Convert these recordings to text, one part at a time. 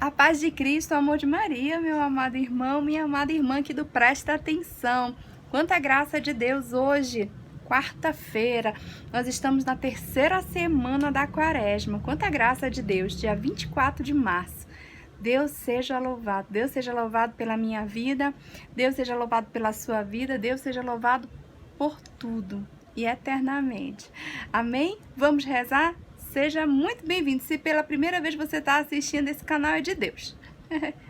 A paz de Cristo, o amor de Maria, meu amado irmão, minha amada irmã aqui do Presta Atenção. Quanta graça de Deus hoje, quarta-feira, nós estamos na terceira semana da quaresma. Quanta graça de Deus, dia 24 de março. Deus seja louvado pela minha vida, Deus seja louvado pela sua vida, Deus seja louvado por tudo e eternamente. Amém? Vamos rezar? Seja muito bem-vindo. Se pela primeira vez você está assistindo, esse canal é de Deus.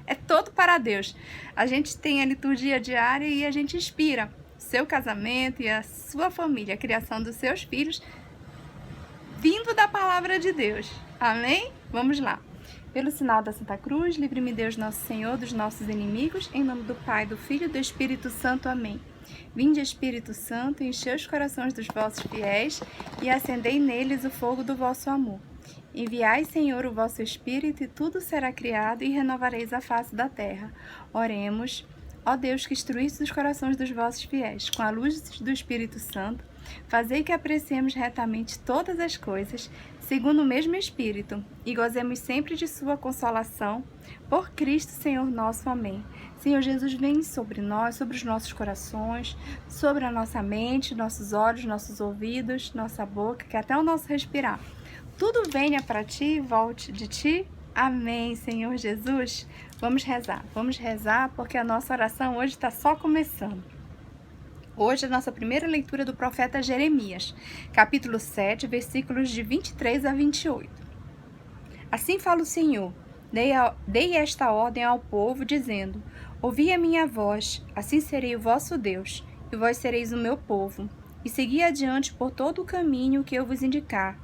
É todo para Deus. A gente tem a liturgia diária e a gente inspira o seu casamento e a sua família, a criação dos seus filhos, vindo da palavra de Deus. Amém? Vamos lá. Pelo sinal da Santa Cruz, livre-me Deus Nosso Senhor dos nossos inimigos, em nome do Pai, do Filho e do Espírito Santo. Amém. Vinde, Espírito Santo, enchei os corações dos vossos fiéis e acendei neles o fogo do vosso amor. Enviai, Senhor, o vosso Espírito, e tudo será criado, e renovareis a face da terra. Oremos. Ó Deus, que instruíste os corações dos vossos fiéis, com a luz do Espírito Santo, fazei que apreciemos retamente todas as coisas, segundo o mesmo Espírito, e gozemos sempre de sua consolação, por Cristo Senhor nosso. Amém. Senhor Jesus, vem sobre nós, sobre os nossos corações, sobre a nossa mente, nossos olhos, nossos ouvidos, nossa boca, que até o nosso respirar. Tudo venha para ti e volte de ti. Amém, Senhor Jesus. Vamos rezar porque a nossa oração hoje está só começando. Hoje é a nossa primeira leitura do profeta Jeremias, capítulo 7, versículos de 23 a 28. Assim fala o Senhor, dei esta ordem ao povo, dizendo: ouvi a minha voz, assim serei o vosso Deus, e vós sereis o meu povo, e segui adiante por todo o caminho que eu vos indicar,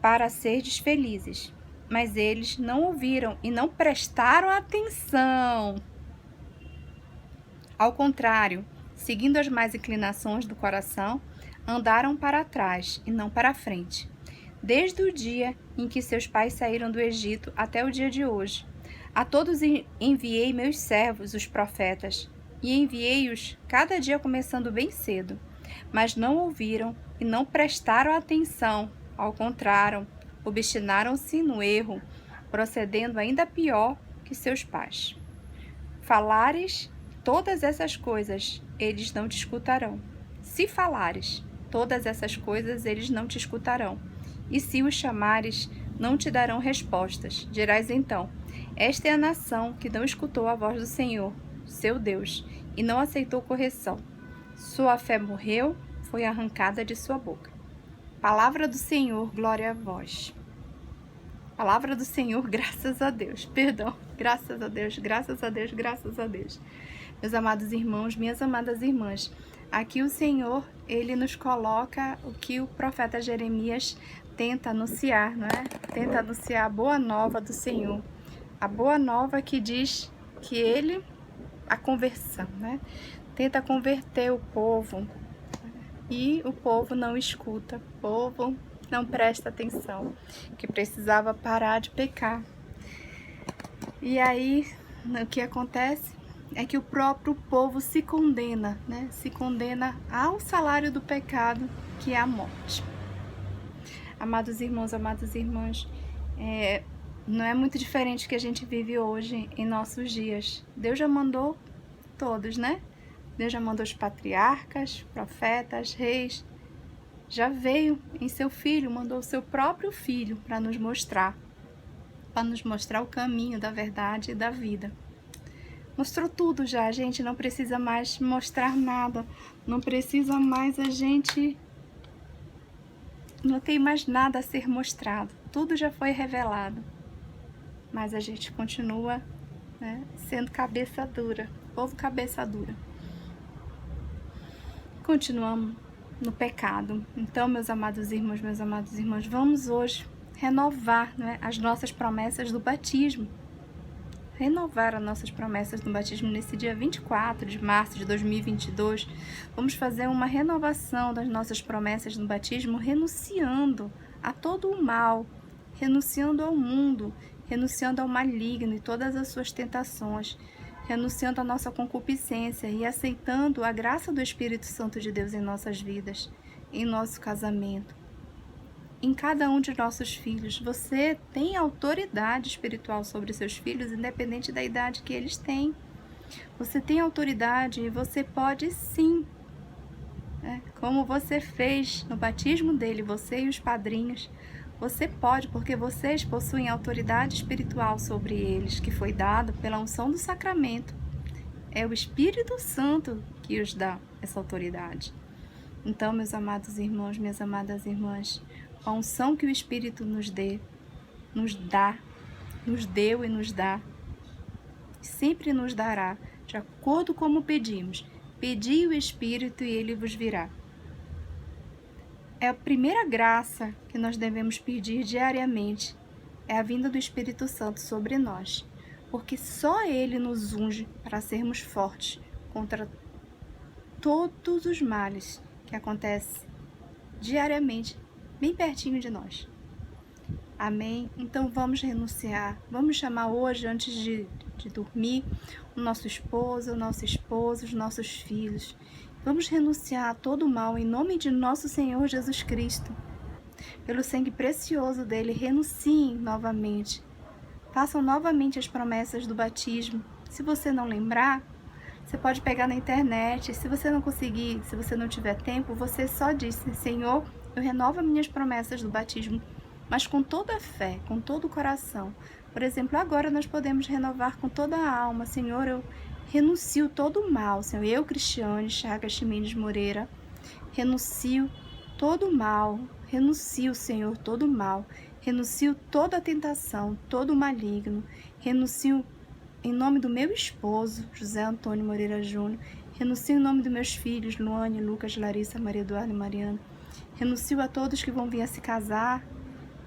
para serdes felizes. Mas eles não ouviram e não prestaram atenção. Ao contrário, seguindo as más inclinações do coração, andaram para trás e não para a frente. Desde o dia em que seus pais saíram do Egito até o dia de hoje, a todos enviei meus servos, os profetas, e enviei-os cada dia começando bem cedo. Mas não ouviram e não prestaram atenção. Ao contrário, obstinaram-se no erro, procedendo ainda pior que seus pais. Falares todas essas coisas, eles não te escutarão. Se falares todas essas coisas, eles não te escutarão. E se os chamares, não te darão respostas. Dirás então: esta é a nação que não escutou a voz do Senhor, seu Deus, e não aceitou correção. Sua fé morreu, foi arrancada de sua boca. Palavra do Senhor, glória a vós. Palavra do Senhor, graças a Deus. Perdão, graças a Deus, graças a Deus, graças a Deus. Meus amados irmãos, minhas amadas irmãs, aqui o Senhor, Ele nos coloca o que o profeta Jeremias tenta anunciar, não é? Tenta anunciar a boa nova do Senhor. A boa nova que diz que Ele, a conversão, né? Tenta converter o povo. E o povo não escuta, o povo não presta atenção, que precisava parar de pecar. E aí, o que acontece é que o próprio povo se condena, né? Se condena ao salário do pecado, que é a morte. Amados irmãos, amadas irmãs, não é muito diferente do que a gente vive hoje em nossos dias. Deus já mandou todos, né? Deus já mandou os patriarcas, profetas, reis. Já veio em seu Filho, mandou o seu próprio Filho para nos mostrar o caminho da verdade e da vida. Mostrou tudo já, a gente não precisa mais mostrar nada, não precisa mais não tem mais nada a ser mostrado, tudo já foi revelado. Mas a gente continua, né, sendo cabeça dura, povo cabeça dura. Continuamos no pecado. Então, meus amados irmãos, meus amados irmãos, vamos hoje renovar, né, as nossas promessas do batismo. Renovar as nossas promessas do batismo nesse dia 24 de março de 2022. Vamos fazer uma renovação das nossas promessas do batismo, renunciando a todo o mal, renunciando ao mundo, renunciando ao maligno e todas as suas tentações, renunciando à nossa concupiscência e aceitando a graça do Espírito Santo de Deus em nossas vidas, em nosso casamento. em cada um de nossos filhos. Você tem autoridade espiritual sobre seus filhos, independente da idade que eles têm. Você tem autoridade e você pode sim, como você fez no batismo dele, você e os padrinhos, você pode, porque vocês possuem autoridade espiritual sobre eles, que foi dada pela unção do sacramento. É o Espírito Santo que os dá essa autoridade. Então, meus amados irmãos, minhas amadas irmãs, a unção que o Espírito nos deu e nos dá, sempre nos dará, de acordo como pedimos. Pedi o Espírito e ele vos virá. É a primeira graça que nós devemos pedir diariamente, é a vinda do Espírito Santo sobre nós, porque só ele nos unge para sermos fortes contra todos os males que acontecem diariamente, bem pertinho de nós. Amém? Então vamos renunciar, vamos chamar hoje, antes de dormir, o nosso esposo, os nossos filhos. Vamos renunciar a todo mal em nome de nosso Senhor Jesus Cristo. Pelo sangue precioso dele, renunciem novamente. Façam novamente as promessas do batismo. Se você não lembrar, você pode pegar na internet. Se você não conseguir, se você não tiver tempo, você só diz: Senhor, eu renovo minhas promessas do batismo, mas com toda a fé, com todo o coração. Por exemplo, agora nós podemos renovar com toda a alma. Senhor, eu renuncio todo o mal. Senhor, eu, Cristiane Chagas Ximenes Moreira, renuncio todo o mal. Renuncio, Senhor, todo o mal. Renuncio toda a tentação, todo o maligno. Renuncio em nome do meu esposo, José Antônio Moreira Júnior. Renuncio em nome dos meus filhos, Luane, Lucas, Larissa, Maria Eduarda e Mariana. Renuncio a todos que vão vir a se casar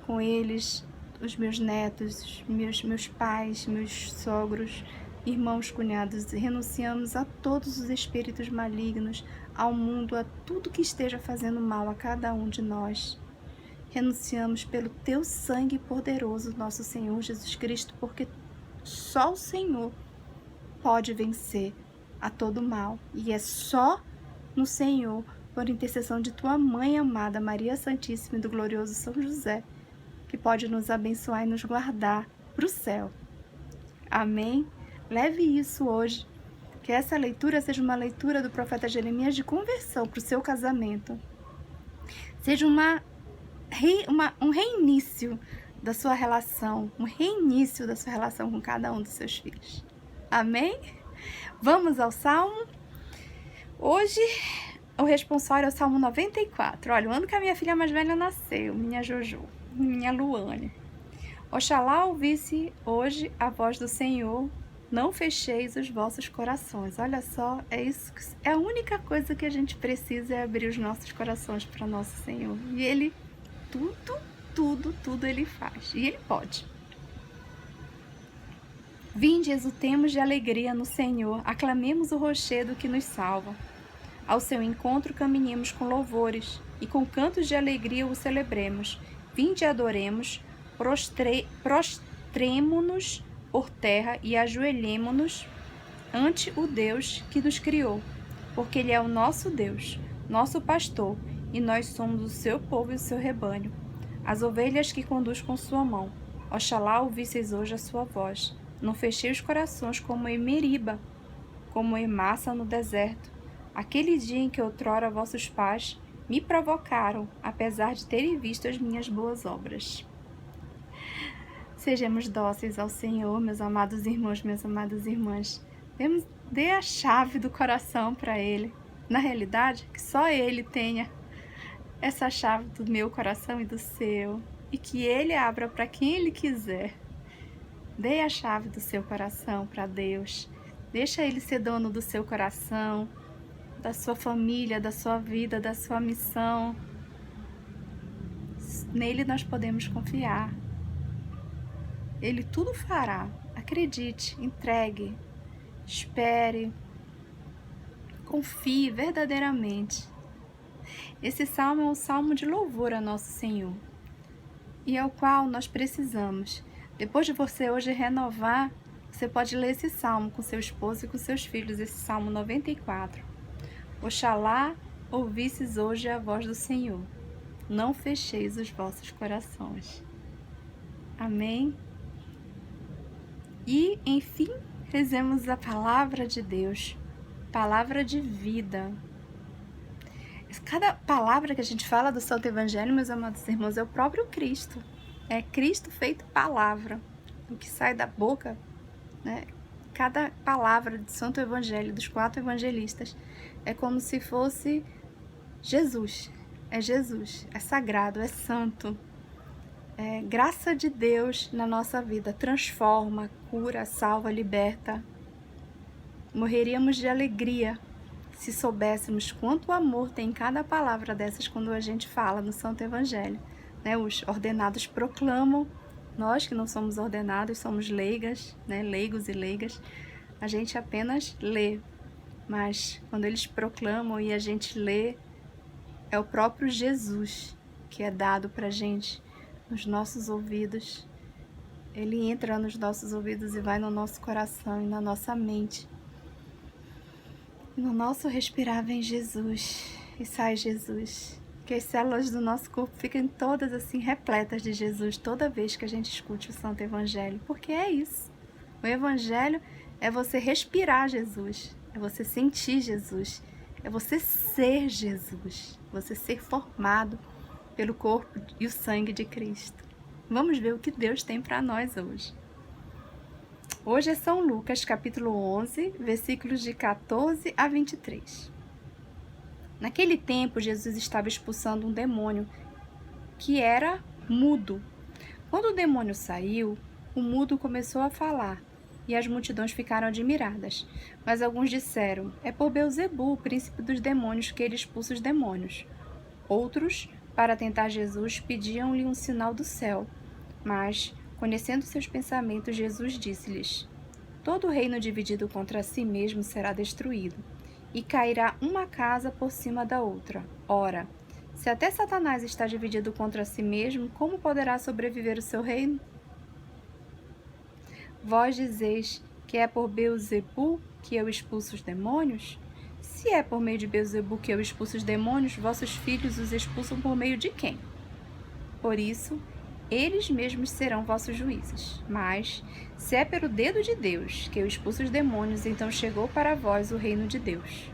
com eles, os meus netos, meus pais, meus sogros, irmãos, cunhados. Renunciamos a todos os espíritos malignos, ao mundo, a tudo que esteja fazendo mal a cada um de nós. Renunciamos pelo teu sangue poderoso, nosso Senhor Jesus Cristo, porque só o Senhor pode vencer a todo mal. E é só no Senhor, por intercessão de tua mãe amada, Maria Santíssima e do glorioso São José, que pode nos abençoar e nos guardar para o céu. Amém? Leve isso hoje. Que essa leitura seja uma leitura do profeta Jeremias de conversão para o seu casamento. Seja um reinício da sua relação, um reinício da sua relação com cada um dos seus filhos. Amém? Vamos ao Salmo? Hoje, o responsório é o Salmo 94. Olha, o ano que a minha filha mais velha nasceu, minha Jojo, minha Luane. Oxalá ouvisse hoje a voz do Senhor, não fecheis os vossos corações. Olha só, é a única coisa que a gente precisa, é abrir os nossos corações para nosso Senhor. E Ele, tudo Ele faz. E Ele pode. Vinde, exultemos de alegria no Senhor, aclamemos o rochedo que nos salva. Ao seu encontro caminhemos com louvores, e com cantos de alegria o celebremos. Vinde e adoremos, prostremo-nos por terra e ajoelhemo-nos ante o Deus que nos criou, porque Ele é o nosso Deus, nosso pastor, e nós somos o seu povo e o seu rebanho, as ovelhas que conduz com sua mão. Oxalá ouvisseis hoje a sua voz. Não fechei os corações como em Meriba, como em Massa no deserto, aquele dia em que outrora vossos pais me provocaram, apesar de terem visto as minhas boas obras. Sejamos dóceis ao Senhor, meus amados irmãos, minhas amadas irmãs. Dê a chave do coração para Ele. Na realidade, que só Ele tenha essa chave do meu coração e do seu. E que Ele abra para quem Ele quiser. Dê a chave do seu coração para Deus. Deixa Ele ser dono do seu coração, da sua família, da sua vida, da sua missão. Nele nós podemos confiar. Ele tudo fará. Acredite, entregue, espere, confie verdadeiramente. Esse salmo é um salmo de louvor a nosso Senhor, e é o qual nós precisamos. Depois de você hoje renovar, você pode ler esse salmo com seu esposo e com seus filhos, esse salmo 94. Oxalá ouvisses hoje a voz do Senhor. não fecheis os vossos corações. Amém? E, enfim, rezemos a palavra de Deus, palavra de vida. Cada palavra que a gente fala do Santo Evangelho, meus amados irmãos, é o próprio Cristo. É Cristo feito palavra. O que sai da boca, né? Cada palavra do Santo Evangelho, dos 4 evangelistas, é como se fosse Jesus. É Jesus, é sagrado, é santo. É graça de Deus na nossa vida. Transforma, cura, salva, liberta. Morreríamos de alegria se soubéssemos quanto amor tem em cada palavra dessas quando a gente fala no Santo Evangelho. Né? Os ordenados proclamam, nós que não somos ordenados, somos leigas, né? Leigos e leigas, a gente apenas lê. Mas quando eles proclamam e a gente lê, é o próprio Jesus que é dado pra gente nos nossos ouvidos. Ele entra nos nossos ouvidos e vai no nosso coração e na nossa mente. No nosso respirar vem Jesus e sai Jesus. Que as células do nosso corpo fiquem todas assim repletas de Jesus toda vez que a gente escute o Santo Evangelho. Porque é isso. O Evangelho é você respirar Jesus, é você sentir Jesus, é você ser Jesus, você ser formado pelo corpo e o sangue de Cristo. Vamos ver o que Deus tem para nós hoje. Hoje é São Lucas, capítulo 11, versículos de 14 a 23. Naquele tempo, Jesus estava expulsando um demônio que era mudo. Quando o demônio saiu, o mudo começou a falar e as multidões ficaram admiradas. Mas alguns disseram, é por Beelzebu, o príncipe dos demônios, que ele expulsa os demônios. Outros, para tentar Jesus, pediam-lhe um sinal do céu. Mas, conhecendo seus pensamentos, Jesus disse-lhes, todo reino dividido contra si mesmo será destruído, e cairá uma casa por cima da outra. Ora, se até Satanás está dividido contra si mesmo, como poderá sobreviver o seu reino? Vós dizeis que é por Beelzebu que eu expulso os demônios? Se é por meio de Beelzebu que eu expulso os demônios, vossos filhos os expulsam por meio de quem? Por isso, eles mesmos serão vossos juízes. Mas, se é pelo dedo de Deus que eu expulso os demônios, então chegou para vós o reino de Deus.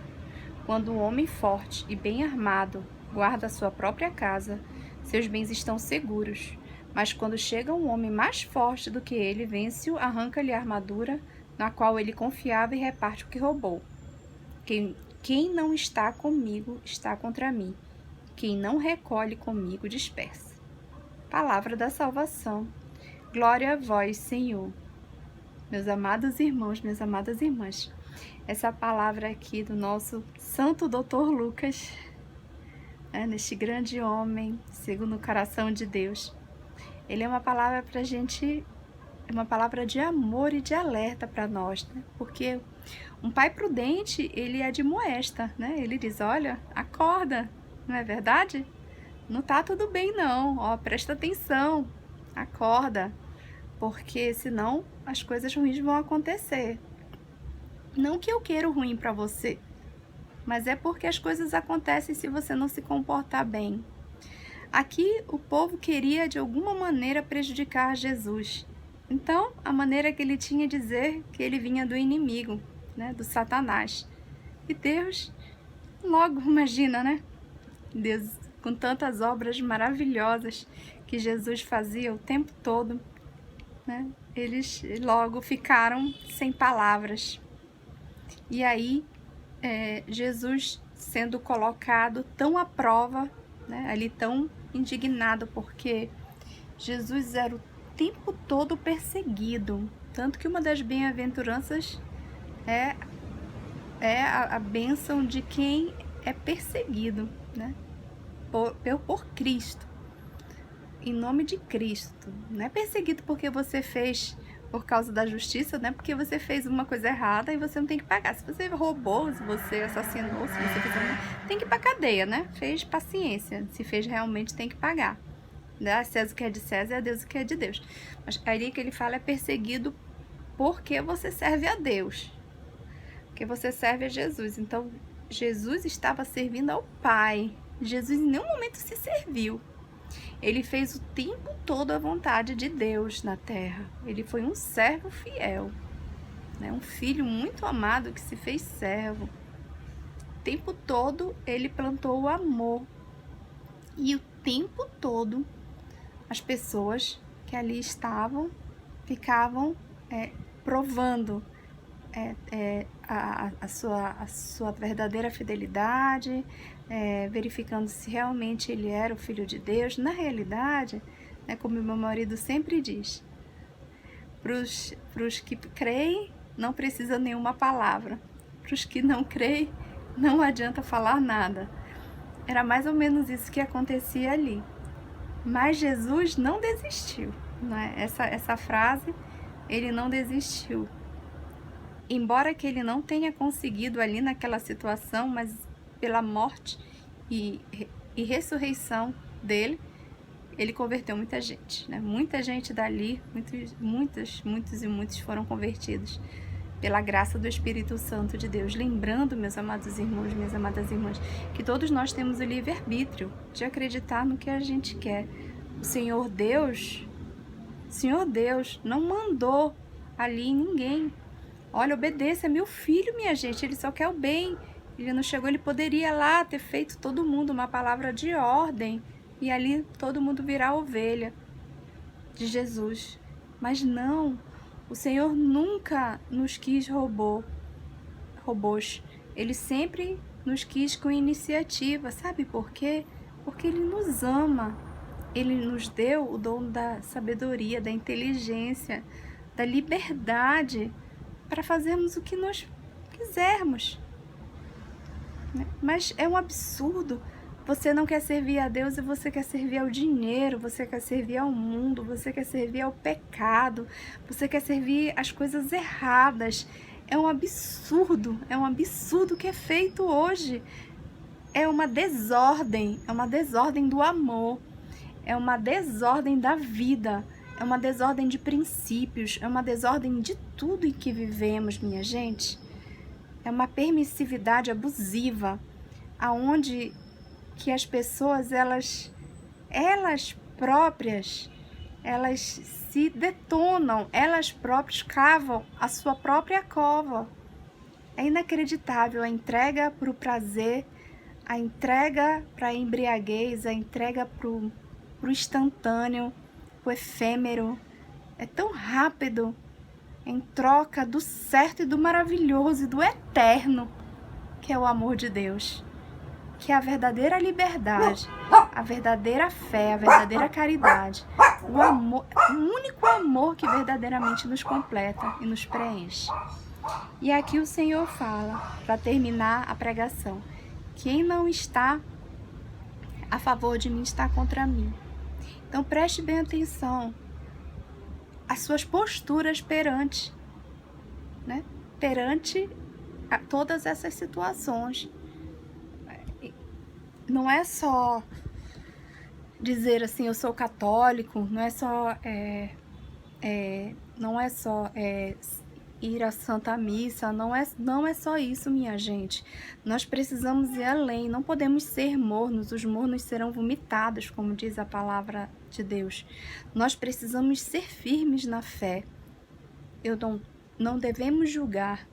Quando um homem forte e bem armado guarda a sua própria casa, seus bens estão seguros. Mas quando chega um homem mais forte do que ele, vence-o, arranca-lhe a armadura na qual ele confiava e reparte o que roubou. Quem não está comigo está contra mim. Quem não recolhe comigo dispersa. Palavra da salvação. Glória a vós, Senhor. Meus amados irmãos, minhas amadas irmãs, essa palavra aqui do nosso Santo Doutor Lucas, neste grande homem, segundo o coração de Deus, ele é uma palavra pra gente, é uma palavra de amor e de alerta para nós, né? Porque um pai prudente, ele admoesta, né? Ele diz, olha, acorda, não é verdade? Não tá tudo bem não, ó, presta atenção, acorda, porque senão as coisas ruins vão acontecer. Não que eu quero ruim para você, mas é porque as coisas acontecem se você não se comportar bem. Aqui o povo queria de alguma maneira prejudicar Jesus. Então, a maneira que ele tinha de dizer que ele vinha do inimigo, né, do Satanás. E Deus, logo imagina, né? Deus, com tantas obras maravilhosas que Jesus fazia o tempo todo, né? Eles logo ficaram sem palavras. E aí, Jesus sendo colocado tão à prova, né? Ali tão indignado, porque Jesus era o tempo todo perseguido. Tanto que uma das bem-aventuranças é a bênção de quem é perseguido, né? Por Cristo, em nome de Cristo. Não é perseguido porque você fez por causa da justiça, não é porque você fez uma coisa errada e você não tem que pagar. Se você roubou, se você assassinou, se você fez tem que ir pra cadeia, né? Fez paciência, se fez realmente tem que pagar. A César o que é de César e a Deus o que é de Deus. Mas aí que ele fala é perseguido porque você serve a Deus, porque você serve a Jesus. Então Jesus estava servindo ao Pai, Jesus em nenhum momento se serviu. Ele fez o tempo todo a vontade de Deus na terra. Ele foi um servo fiel, né? Um filho muito amado que se fez servo. O tempo todo ele plantou o amor. E o tempo todo as pessoas que ali estavam ficavam provando a sua verdadeira fidelidade, verificando se realmente ele era o Filho de Deus. Na realidade, como meu marido sempre diz, para os que creem não precisa nenhuma palavra, para os que não creem não adianta falar nada. Era mais ou menos isso que acontecia ali. Mas Jesus não desistiu, né? Essa frase, ele não desistiu. Embora que ele não tenha conseguido ali naquela situação, mas pela morte e ressurreição dele, ele converteu muita gente, né? Muita gente dali, muitos foram convertidos pela graça do Espírito Santo de Deus. Lembrando, meus amados irmãos, minhas amadas irmãs, que todos nós temos o livre-arbítrio de acreditar no que a gente quer. O Senhor Deus não mandou ali ninguém. Olha, obedeça, é meu filho, minha gente, ele só quer o bem. Ele não chegou, ele poderia lá ter feito todo mundo uma palavra de ordem e ali todo mundo virar ovelha de Jesus. Mas não, o Senhor nunca nos quis robôs. Ele sempre nos quis com iniciativa. Sabe por quê? Porque Ele nos ama. Ele nos deu o dom da sabedoria, da inteligência, da liberdade para fazermos o que nós quisermos. Mas é um absurdo. Você não quer servir a Deus e você quer servir ao dinheiro, você quer servir ao mundo, você quer servir ao pecado, você quer servir às coisas erradas. É um absurdo que é feito hoje. É uma desordem do amor, é uma desordem da vida, é uma desordem de princípios, é uma desordem de tudo em que vivemos, minha gente. É uma permissividade abusiva, aonde que as pessoas, elas próprias, elas se detonam, elas próprias cavam a sua própria cova. É inacreditável a entrega para o prazer, a entrega para a embriaguez, a entrega para o instantâneo, para o efêmero. É tão rápido, em troca do certo e do maravilhoso e do eterno, que é o amor de Deus. Que é a verdadeira liberdade, a verdadeira fé, a verdadeira caridade, o amor, o único amor que verdadeiramente nos completa e nos preenche. E aqui o Senhor fala, para terminar a pregação, quem não está a favor de mim está contra mim. Então preste bem atenção às suas posturas perante todas essas situações. Não é só dizer assim, eu sou católico, não é só ir à Santa Missa, não é só isso, minha gente. Nós precisamos ir além, não podemos ser mornos, os mornos serão vomitados, como diz a palavra de Deus. Nós precisamos ser firmes na fé. Não devemos julgar,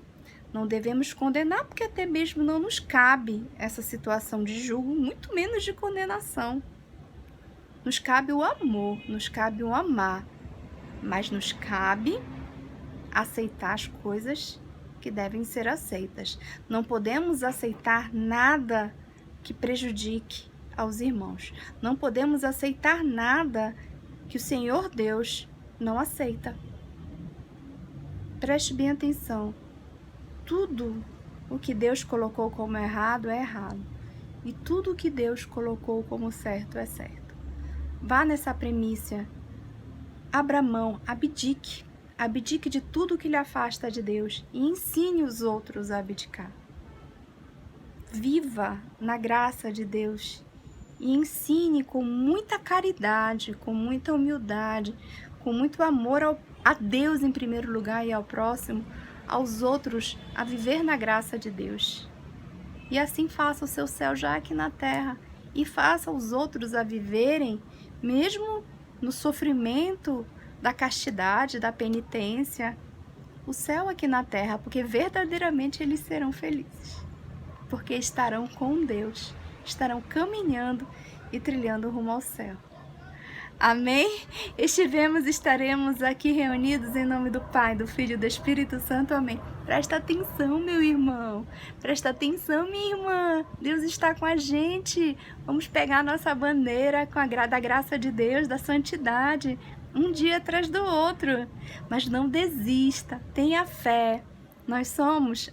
não devemos condenar, porque até mesmo não nos cabe essa situação de julgo, muito menos de condenação. Nos cabe o amor, nos cabe o amar, mas nos cabe aceitar as coisas que devem ser aceitas. Não podemos aceitar nada que prejudique aos irmãos. Não podemos aceitar nada que o Senhor Deus não aceita. Preste bem atenção. Tudo o que Deus colocou como errado é errado. E tudo o que Deus colocou como certo é certo. Vá nessa premissa. Abra mão, abdique. Abdique de tudo que lhe afasta de Deus e ensine os outros a abdicar. Viva na graça de Deus e ensine com muita caridade, com muita humildade, com muito amor a Deus em primeiro lugar e ao próximo, aos outros, a viver na graça de Deus. E assim faça o seu céu já aqui na terra e faça os outros a viverem, mesmo no sofrimento da castidade, da penitência, o céu aqui na terra, porque verdadeiramente eles serão felizes, porque estarão com Deus, estarão caminhando e trilhando rumo ao céu. Amém? Estaremos aqui reunidos em nome do Pai, do Filho e do Espírito Santo. Amém. Presta atenção, meu irmão. Presta atenção, minha irmã. Deus está com a gente. Vamos pegar a nossa bandeira com da graça de Deus, da santidade, um dia atrás do outro. Mas não desista, tenha fé.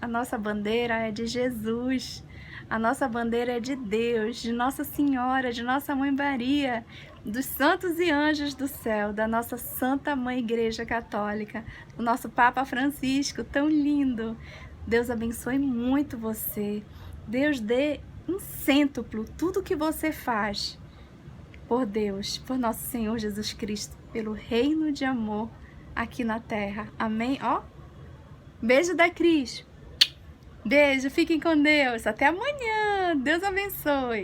A nossa bandeira é de Jesus. A nossa bandeira é de Deus, de Nossa Senhora, de Nossa Mãe Maria, dos santos e anjos do céu, da nossa Santa Mãe Igreja Católica, do nosso Papa Francisco, tão lindo. Deus abençoe muito você. Deus dê em cêntuplo tudo que você faz por Deus, por nosso Senhor Jesus Cristo, pelo reino de amor aqui na terra. Amém? Ó, beijo da Cris. Beijo, fiquem com Deus. Até amanhã. Deus abençoe.